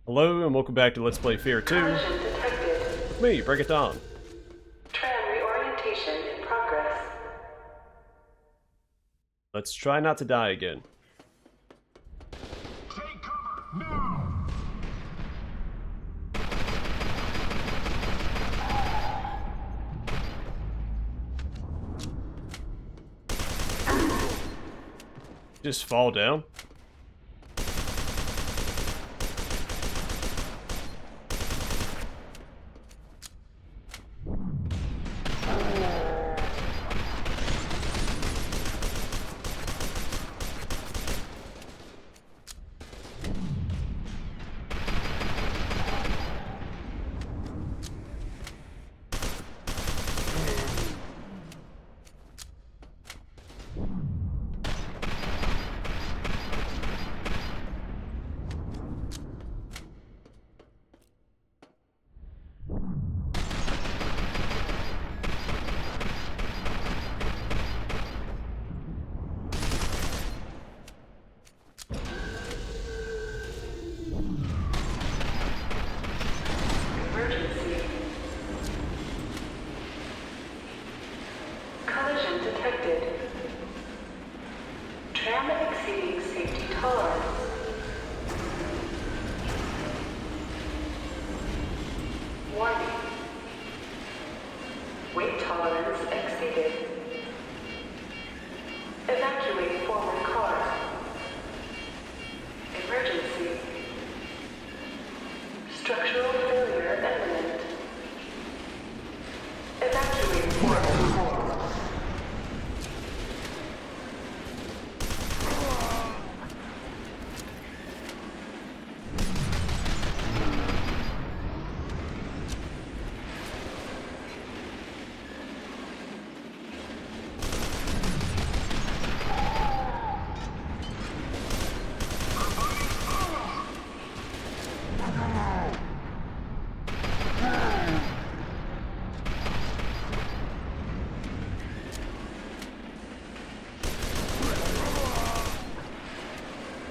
Hello and welcome back to Let's Play F.E.A.R 2. With me, Becket. Tram reorientation in progress. Let's try not to die again. Take cover, now! Just fall down. Emergency. Collision detected. Tram exceeding safety tolerance. Warning. Weight tolerance exceeded. Evacuate forward car. Emergency. Structural failure imminent. Evacuate forward car.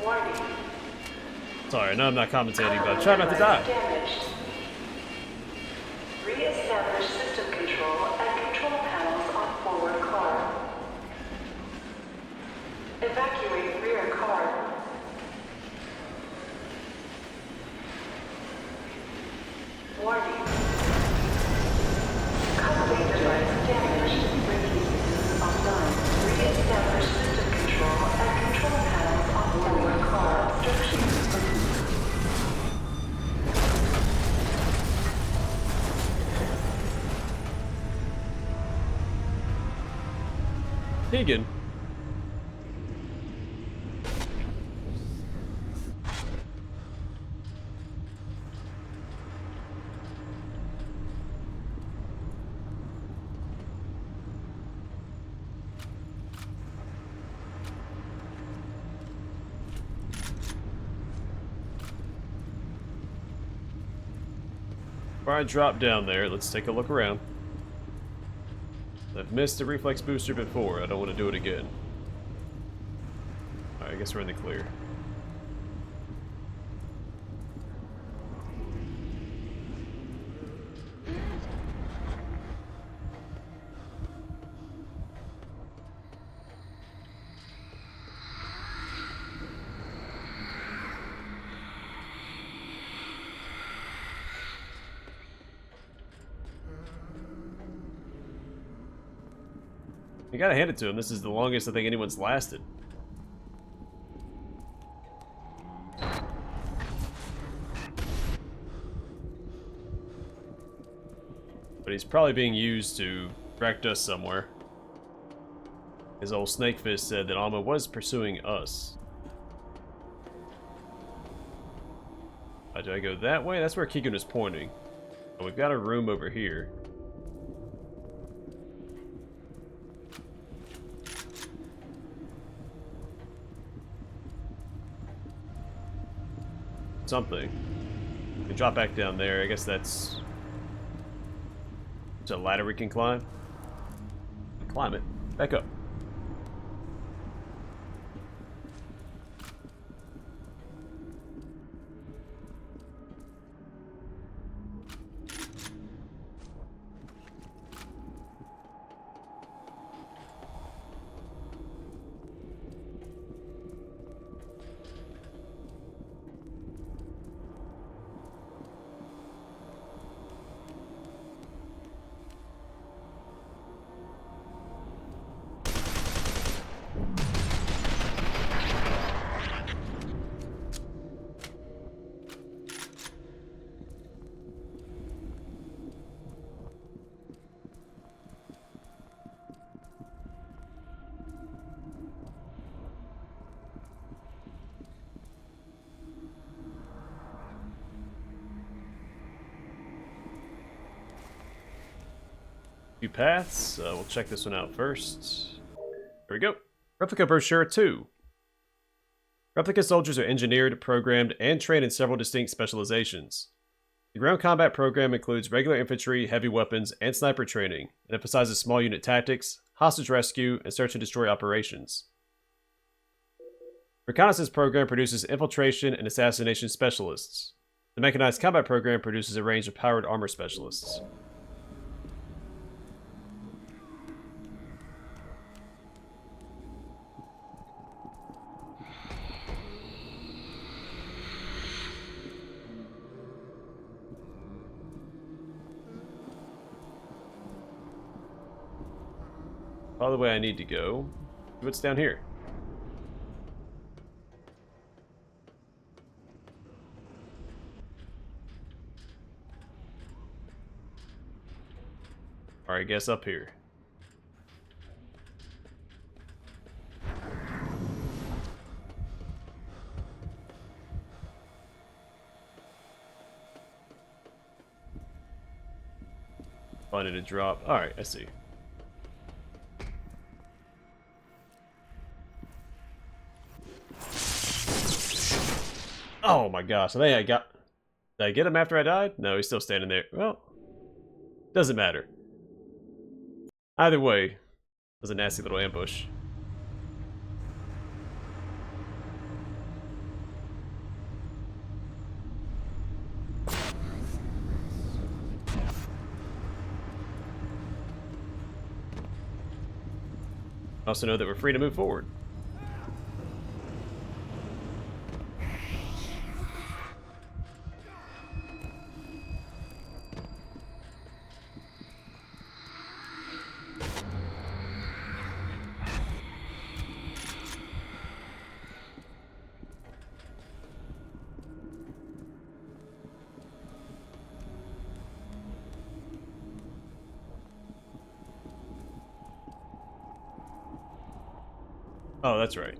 Warning. Sorry, I know I'm not commentating, but try not to die. Damaged. Re-establish system control and control panels on forward car. Evacuate rear car. Warning. Coupling device damaged. Braking offline. Re-establish system control and control panels on forward car. Obstruction. Tegan. Before I drop down there, let's take a look around. I've missed the reflex booster before, I don't want to do it again. Alright, I guess we're in the clear. You gotta hand it to him, this is the longest I think anyone's lasted. But he's probably being used to direct us somewhere. His old snake fist said that Alma was pursuing us. Do I go that way? That's where Keegan is pointing. And we've got a room over here. Something. We can drop back down there. I guess that's... It's a ladder we can climb. Climb it. Back up. Few paths. We'll check this one out first. Here we go. Replica Brochure 2. Replica soldiers are engineered, programmed, and trained in several distinct specializations. The ground combat program includes regular infantry, heavy weapons, and sniper training, and emphasizes small unit tactics, hostage rescue, and search and destroy operations. The reconnaissance program produces infiltration and assassination specialists. The mechanized combat program produces a range of powered armor specialists. By the way, I need to go. What's down here? Alright, I guess up here. Finding a drop. Alright, I see. Oh my gosh, I think I got... Did I get him after I died? No, he's still standing there. Well, doesn't matter. Either way, it was a nasty little ambush. Also know that we're free to move forward. Oh, that's right.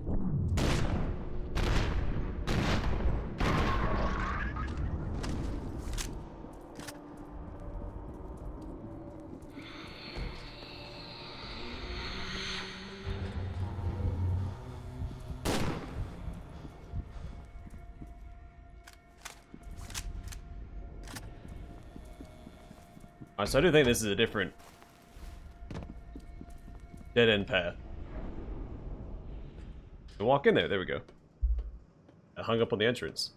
Alright, so I do think this is a different dead-end path. Walk in there. There we go. I hung up on the entrance.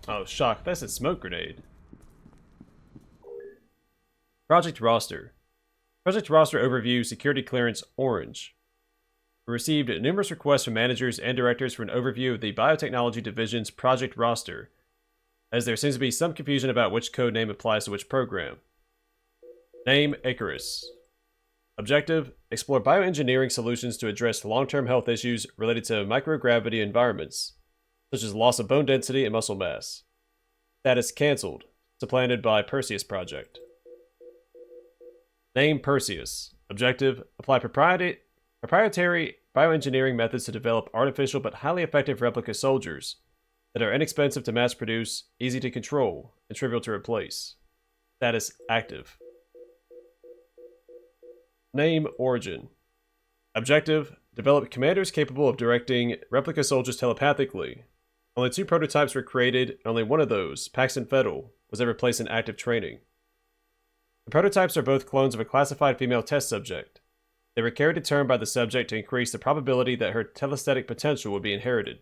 Oh, shock. That's a smoke grenade. Project Roster. Project Roster Overview Security Clearance Orange. We received numerous requests from managers and directors for an overview of the Biotechnology Division's Project Roster, as there seems to be some confusion about which code name applies to which program. Name, Icarus. Objective, explore bioengineering solutions to address long-term health issues related to microgravity environments, such as loss of bone density and muscle mass. Status cancelled, supplanted by Perseus Project. Name, Perseus. Objective, apply proprietary bioengineering methods to develop artificial but highly effective replica soldiers that are inexpensive to mass produce, easy to control, and trivial to replace. Status active. Name, Origin. Objective, develop commanders capable of directing replica soldiers telepathically. Only 2 prototypes were created, and only one of those, Paxton Fettel, was ever placed in active training. The prototypes are both clones of a classified female test subject. They were carried to term by the subject to increase the probability that her telesthetic potential would be inherited.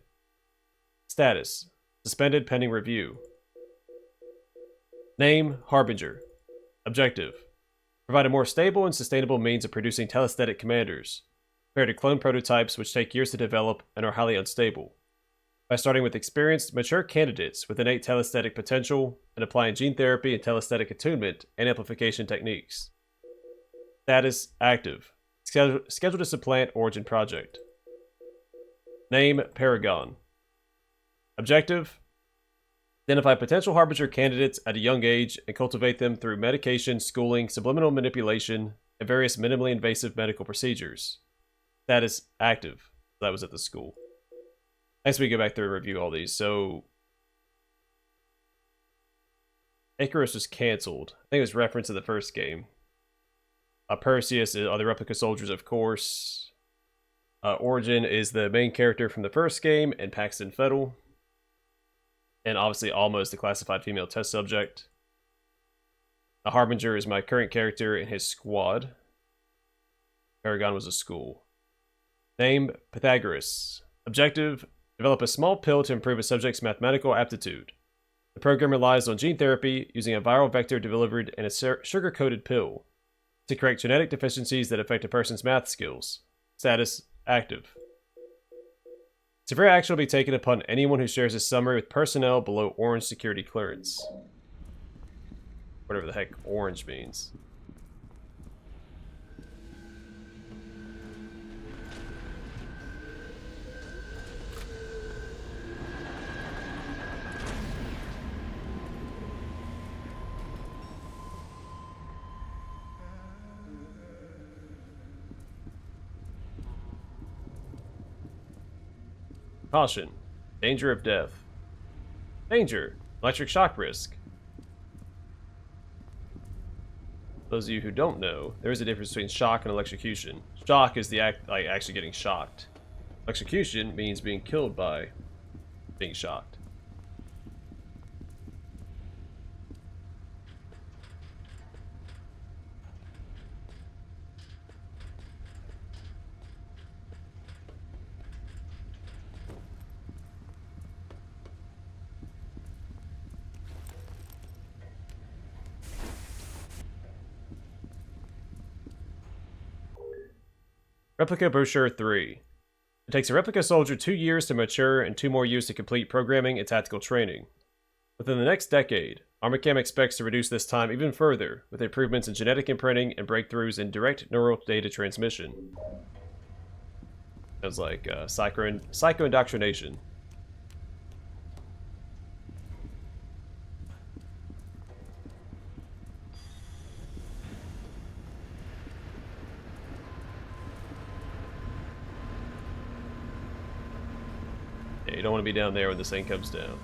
Status: suspended pending review. Name: Harbinger. Objective: provide a more stable and sustainable means of producing telesthetic commanders, compared to clone prototypes which take years to develop and are highly unstable, by starting with experienced, mature candidates with innate telesthetic potential and applying gene therapy and telesthetic attunement and amplification techniques. Status: active. Scheduled to supplant Origin Project. Name: Paragon. Objective: identify potential Harbinger candidates at a young age and cultivate them through medication, schooling, subliminal manipulation, and various minimally invasive medical procedures. Status: active. That was at the school. Next, we go back through and review all these. So, Icarus was canceled. I think it was referenced in the first game. Perseus are the replica soldiers, of course. Origin is the main character from the first game, and Paxton Fettel. And obviously, Alma is the classified female test subject. The Harbinger is my current character and his squad. Paragon was a school. Name: Pythagoras. Objective: develop a small pill to improve a subject's mathematical aptitude. The program relies on gene therapy using a viral vector delivered in a sugar-coated pill to correct genetic deficiencies that affect a person's math skills. Status: active. Severe action will be taken upon anyone who shares this summary with personnel below orange security clearance. Whatever the heck orange means. Caution. Danger of death. Danger. Electric shock risk. Those of you who don't know, there is a difference between shock and electrocution. Shock is the act, like actually getting shocked. Electrocution means being killed by being shocked. Replica Brochure 3. It takes a replica soldier 2 years to mature and 2 more years to complete programming and tactical training. Within the next decade, Armacam expects to reduce this time even further with improvements in genetic imprinting and breakthroughs in direct neural data transmission. Sounds like psycho-indoctrination. Yeah, you don't want to be down there when this thing comes down.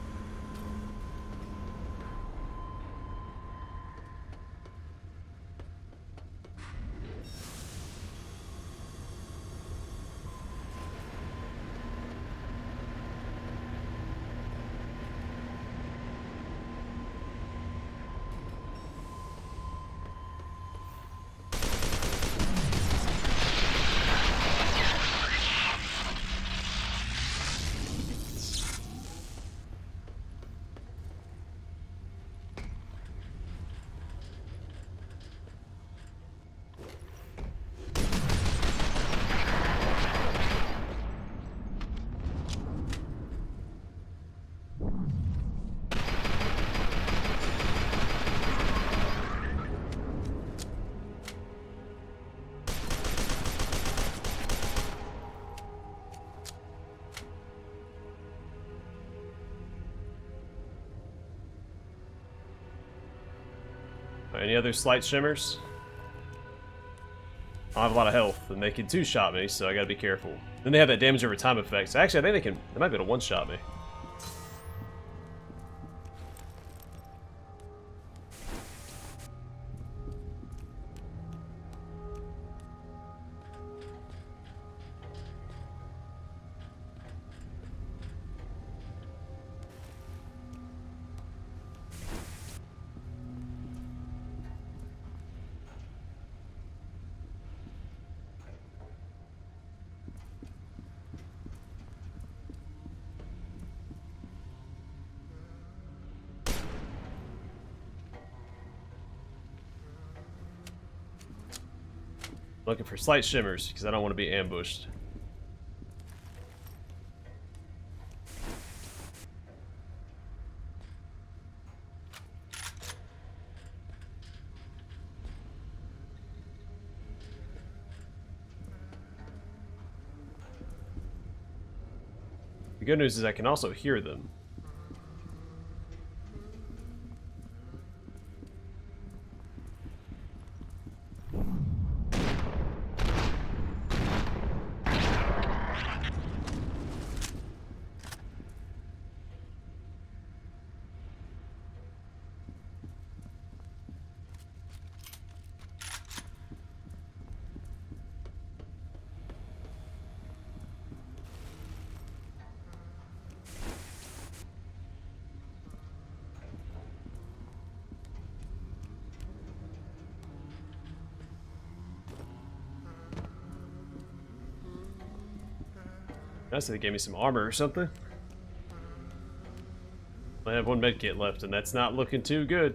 Any other slight shimmers? I don't have a lot of health, and they can two-shot me, so I gotta be careful. Then they have that damage over time effect. So actually, I think they might be able to one-shot me. Looking for slight shimmers because I don't want to be ambushed. The good news is I can also hear them. Nice that they gave me some armor or something. I have one med kit left, and that's not looking too good.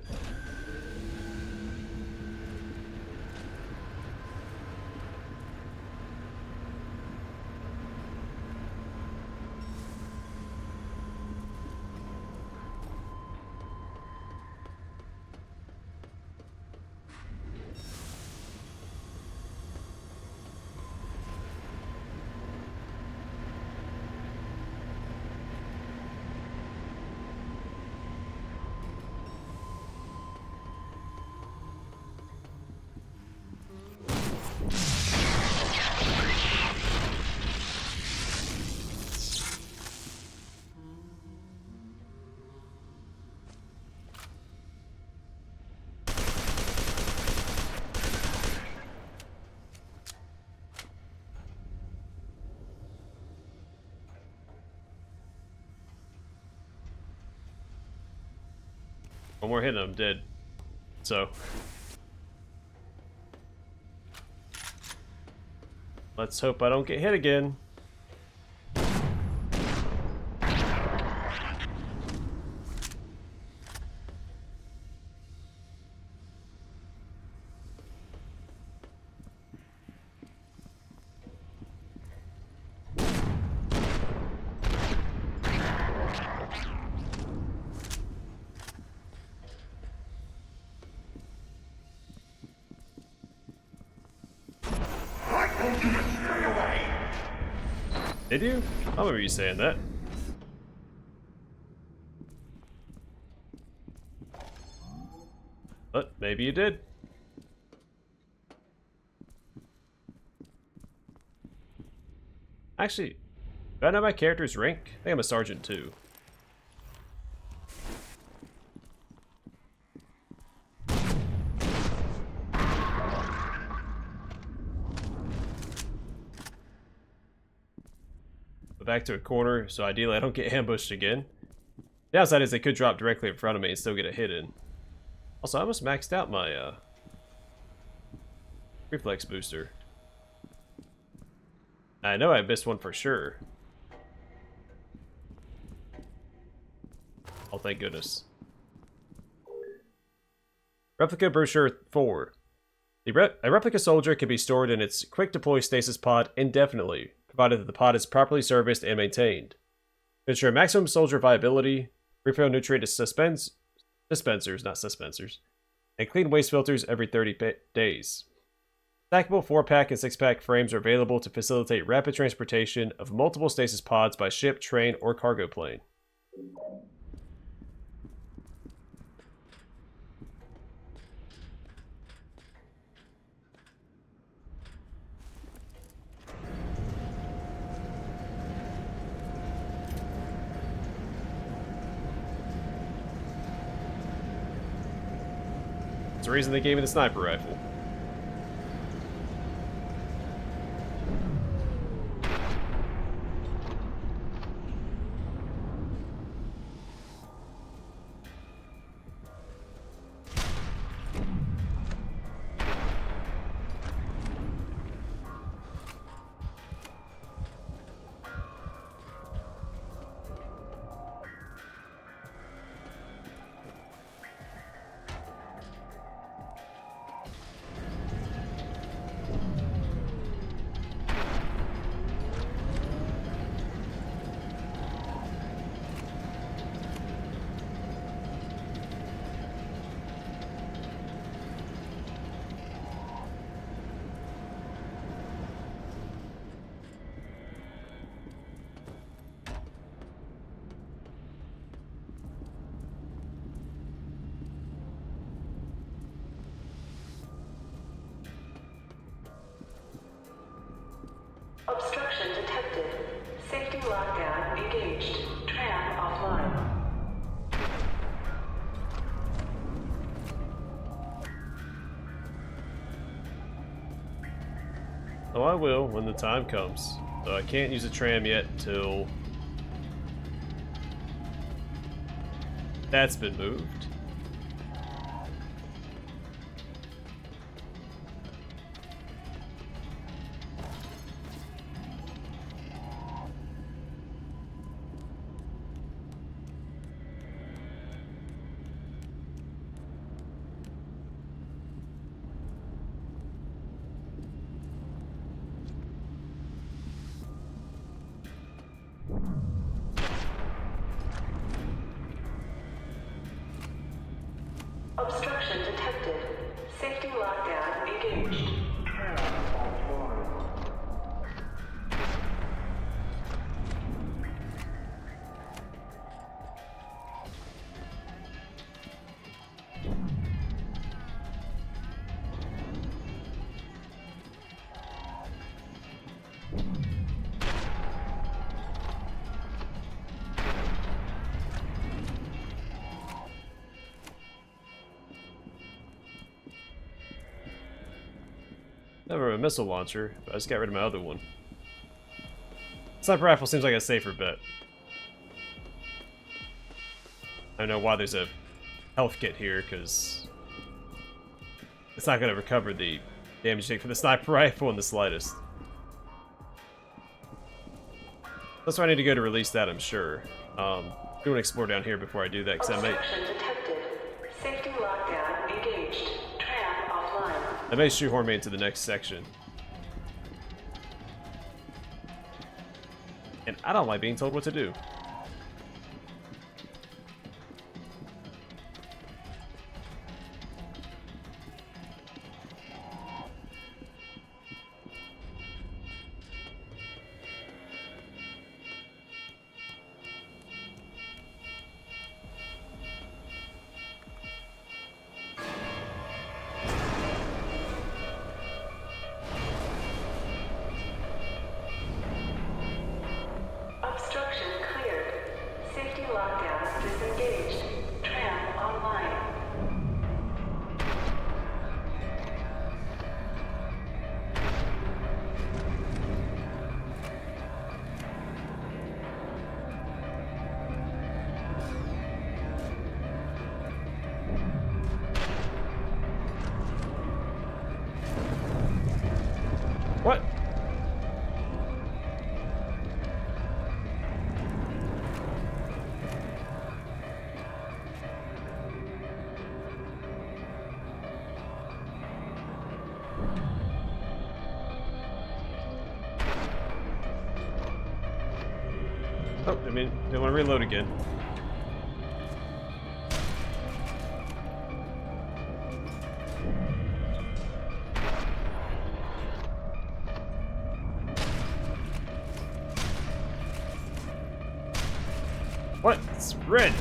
One more hit and I'm dead. So let's hope I don't get hit again. Did you? I remember you saying that. But maybe you did. Actually, do I know my character's rank? I think I'm a sergeant too. Back to a corner, so ideally I don't get ambushed again. The downside is they could drop directly in front of me and still get a hit in. Also, I almost maxed out my reflex booster. I know I missed one for sure. Oh, thank goodness. Replica Brochure 4. A replica soldier can be stored in its quick deploy stasis pod indefinitely, provided that the pod is properly serviced and maintained. To ensure maximum soldier viability, refill nutrient dispensers, not suspensors, and clean waste filters every 30 days. Stackable 4-pack and 6-pack frames are available to facilitate rapid transportation of multiple stasis pods by ship, train, or cargo plane. That's the reason they gave me the sniper rifle. Obstruction detected. Safety lockdown engaged. Tram offline. Oh, I will when the time comes. So I can't use a tram yet till that's been moved. Obstruction detected. Safety lockdown engaged. Tram offline. Never a missile launcher, but I just got rid of my other one. Sniper rifle seems like a safer bet. I don't know why there's a health kit here, because it's not going to recover the damage you take from the sniper rifle in the slightest. That's why I need to go to release that, I'm sure. I'm going to explore down here before I do that, because I may... Obstruction detected. Safety lockdown engaged. Tram offline. That may shoehorn me into the next section. And I don't like being told what to do. Obstruction cleared. Safety lockdown disengaged. Tram online. What? Oh, I mean, they want to reload again. What? It's red.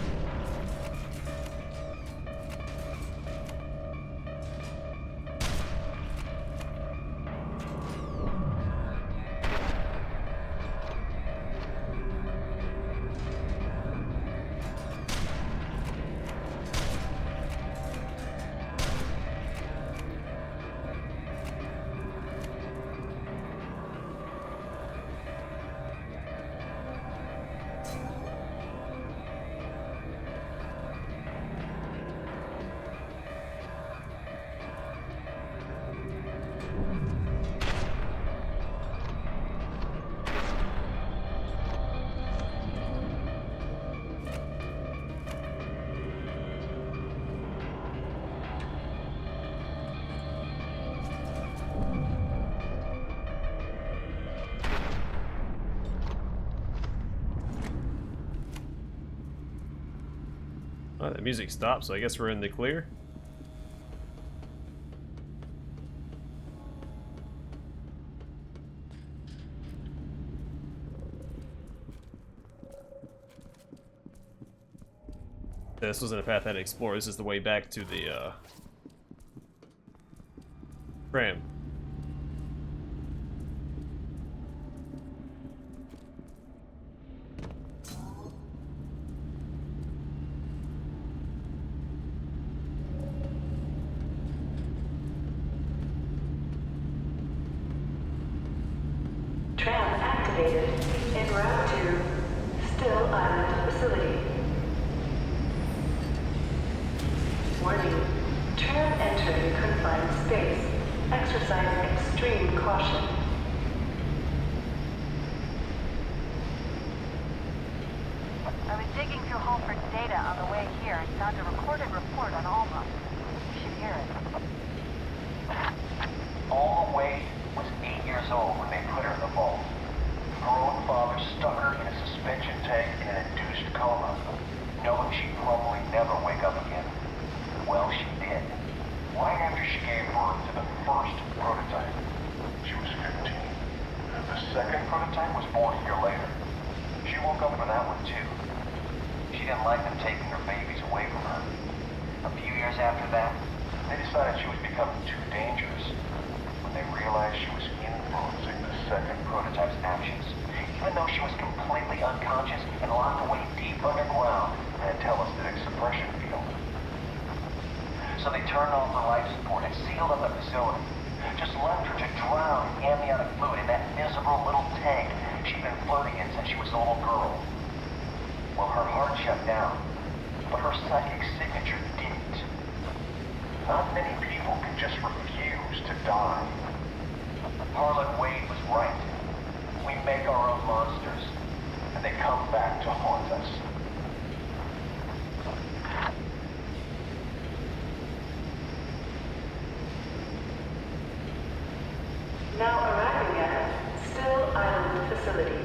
Oh, the music stopped, so I guess we're in the clear. This wasn't a path I had to explore. This is the way back to the tram. activated. En route to Still Island facility. Warning. Tram entering confined space. Exercise extreme caution. I was digging through Halford's data on the way here and found a recorded report on Alma. You should hear it. Alma Wade was 8 years old when they put her in the vault. Her own father stuck her in a suspension tank in an induced coma, knowing she'd probably never wake up again. Well, she did. Right after she gave birth to the first prototype. She was 15. The second prototype was born a year later. She woke up for that one, too. She didn't like them taking her babies away from her. A few years after that, they decided she was becoming too dangerous. When they realized she was influencing the second prototype's actions, even though she was completely unconscious and locked away deep underground in a telesthetic suppression field. So they turned off her life support and sealed up the facility. Just left her to drown in amniotic fluid in that miserable little tank she'd been floating in since she was a little girl. Well, her heart shut down, but her psychic signature didn't. Not many people can just refuse to die. Harlan Wade was right. We make our own monsters, and they come back to haunt us. Now arriving at Still Island facility.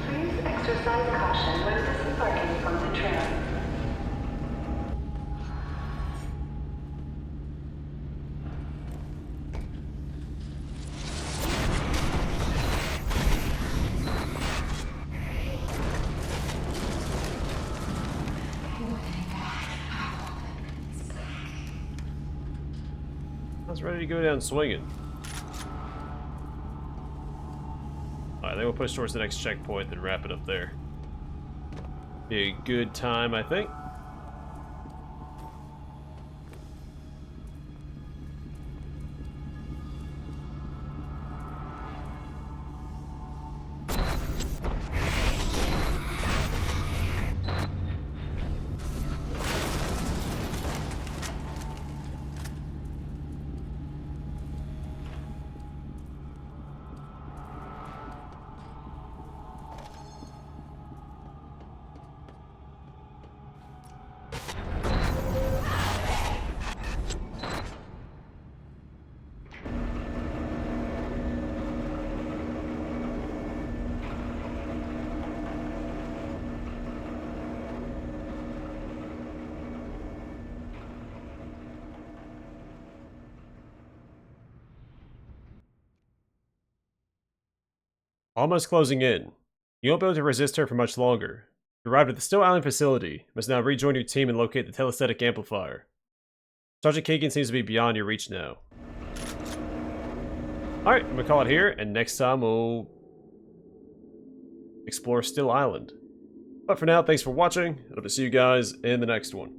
Please exercise caution when disembarking from the tram. I was ready to go down swinging. Alright, then we'll push towards the next checkpoint, then wrap it up there. Be a good time, I think. Almost closing in. You won't be able to resist her for much longer. You arrived at the Still Island facility. You must now rejoin your team and locate the telesthetic amplifier. Sergeant Kagan seems to be beyond your reach now. Alright, I'm gonna call it here, and next time we'll explore Still Island. But for now, thanks for watching. I hope to see you guys in the next one.